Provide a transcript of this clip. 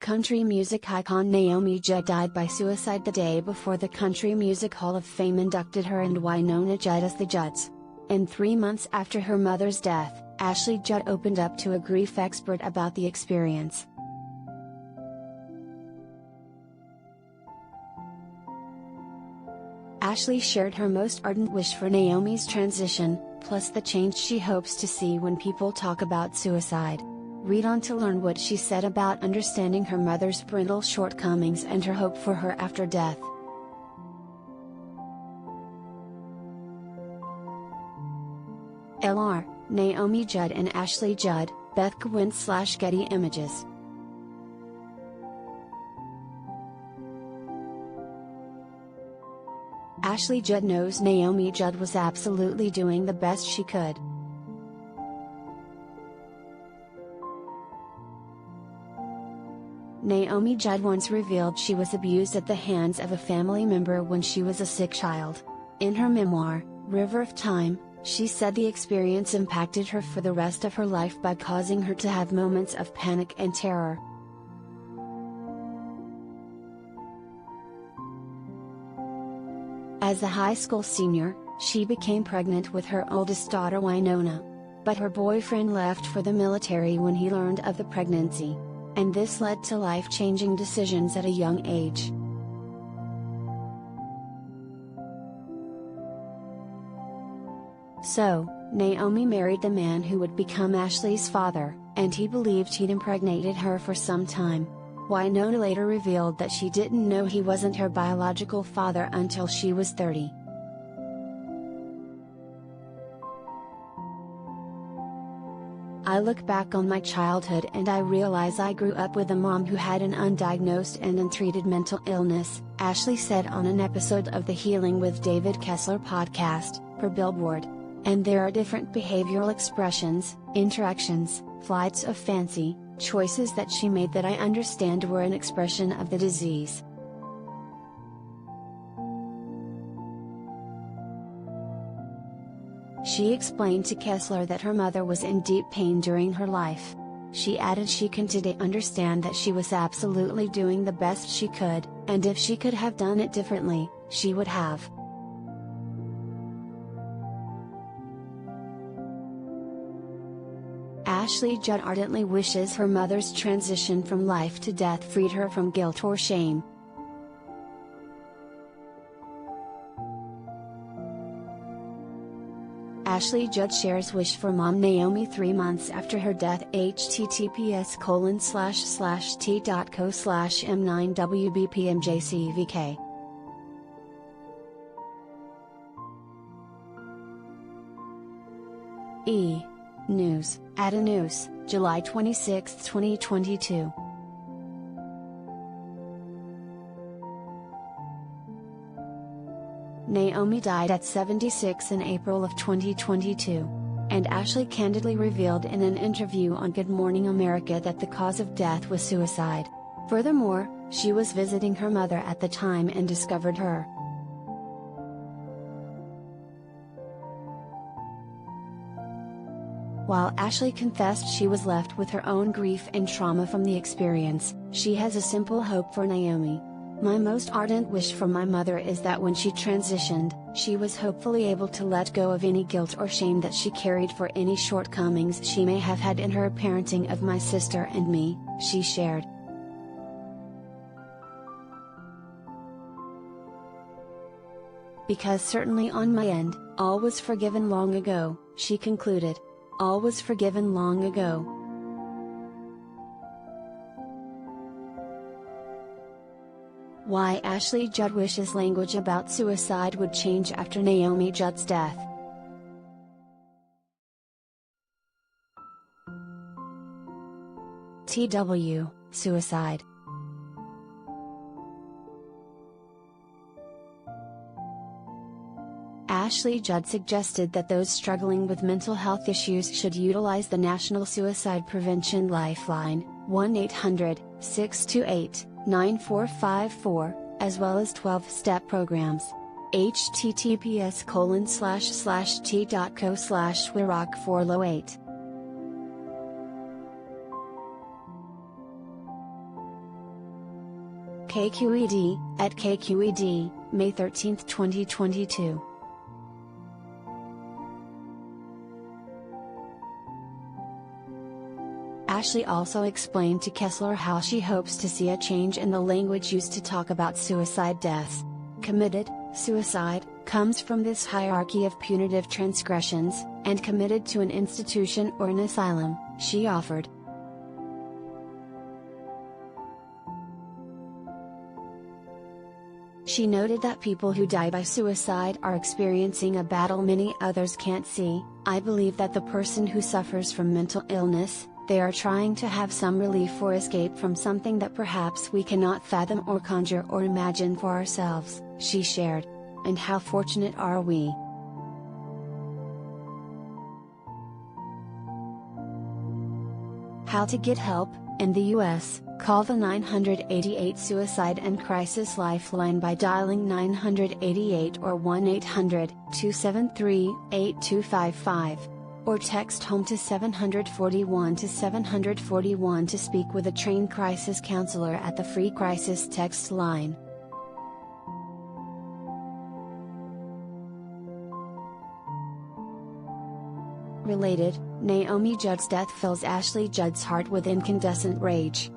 Country music icon Naomi Judd died by suicide the day before the Country Music Hall of Fame inducted her and Wynonna Judd as the Judds. And 3 months after her mother's death, Ashley Judd opened up to a grief expert about the experience. Ashley shared her most ardent wish for Naomi's transition, plus the change she hopes to see when people talk about suicide. Read on to learn what she said about understanding her mother's parental shortcomings and her hope for her after death. Lr. Naomi Judd and Ashley Judd, Beth Gwynn/Getty Images. Ashley Judd knows Naomi Judd was absolutely doing the best she could. Naomi Judd once revealed she was abused at the hands of a family member when she was a sick child. In her memoir, River of Time, she said the experience impacted her for the rest of her life by causing her to have moments of panic and terror. As a high school senior, she became pregnant with her oldest daughter Wynonna. But her boyfriend left for the military when he learned of the pregnancy. And this led to life-changing decisions at a young age. So, Naomi married the man who would become Ashley's father, and he believed he'd impregnated her for some time. Wynonna later revealed that she didn't know he wasn't her biological father until she was 30. I look back on my childhood and I realize I grew up with a mom who had an undiagnosed and untreated mental illness, Ashley said on an episode of the Healing with David Kessler podcast, for Billboard. And there are different behavioral expressions, interactions, flights of fancy, choices that she made that I understand were an expression of the disease. She explained to Kessler that her mother was in deep pain during her life. She added she can today understand that she was absolutely doing the best she could, and if she could have done it differently, she would have. Ashley Judd ardently wishes her mother's transition from life to death freed her from guilt or shame. Ashley Judd shares wish for mom Naomi 3 months after her death. https://t.co/m9wbpmjcvk. News, News, July 26, 2022. Naomi died at 76 in April of 2022. And Ashley candidly revealed in an interview on Good Morning America that the cause of death was suicide. Furthermore, she was visiting her mother at the time and discovered her. While Ashley confessed she was left with her own grief and trauma from the experience, she has a simple hope for Naomi. My most ardent wish for my mother is that when she transitioned, she was hopefully able to let go of any guilt or shame that she carried for any shortcomings she may have had in her parenting of my sister and me, she shared. Because certainly on my end, all was forgiven long ago, she concluded. All was forgiven long ago. Why Ashley Judd wishes language about suicide would change after Naomi Judd's death. TW, suicide. Ashley Judd suggested that those struggling with mental health issues should utilize the National Suicide Prevention Lifeline, 1-800-628-9454, as well as 12-step programs. https://t.co/WIROC408. KQED, at KQED, May 13, 2022. Ashley also explained to Kessler how she hopes to see a change in the language used to talk about suicide deaths. Committed suicide comes from this hierarchy of punitive transgressions, and committed to an institution or an asylum, she offered. She noted that people who die by suicide are experiencing a battle many others can't see. I believe that the person who suffers from mental illness, they are trying to have some relief or escape from something that perhaps we cannot fathom or conjure or imagine for ourselves, she shared. And how fortunate are we? How to get help. In the U.S., call the 988 Suicide and Crisis Lifeline by dialing 988 or 1-800-273-8255. Or text HOME to 741 to speak with a trained crisis counselor at the free crisis text line. Related, Naomi Judd's death fills Ashley Judd's heart with incandescent rage.